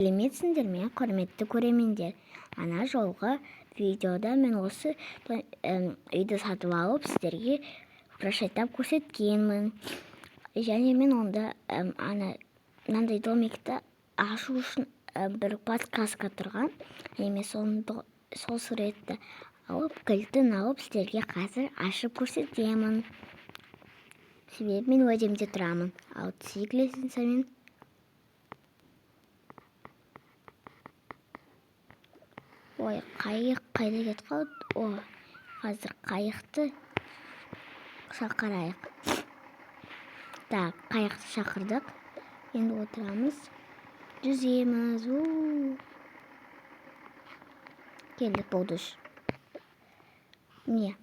сәлеметсіңдер ме, құрметті көрермендер. Ана жолғы видеода мен осы үйді сатып алып сіздерге расшатап көрсеткенмін. Және мен онда мынандай домикті ашу үшін бір подсказка тұрған. Мен сол суретті алып, кілтін алып сіздерге қазір ашып көрсетемін. Себебі мен уәдемде тұрамын. Ал түсіглесін сәмен. Ой, қайық қайда кетіп қалды? Қазір қайықты шақырайық. Так, қайықты шақырдық. Енді отырамыз. Жүземіз. Келдік болды. Міне,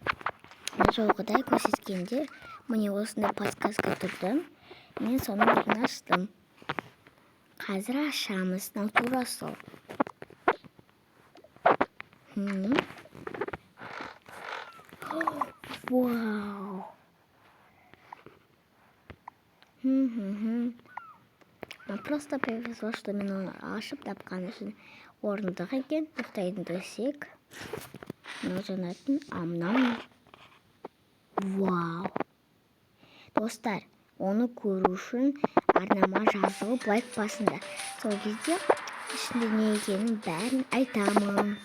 жолғыдай көрсеткенде, міне осындай подсказка тұрды. Мен соны бірін аштым. Қазір ашамыз. Тура сол. Вау! Просто повезло, что мен оны ашып тапқан үшін орындық екен. Ұйықтайтын төсек. Мынау жанатын амнам. Вау! Достар, оны көру үшін арнама жазылып лайк басыңдар. Сол кезде ішінде не екенін бәрін айтамын.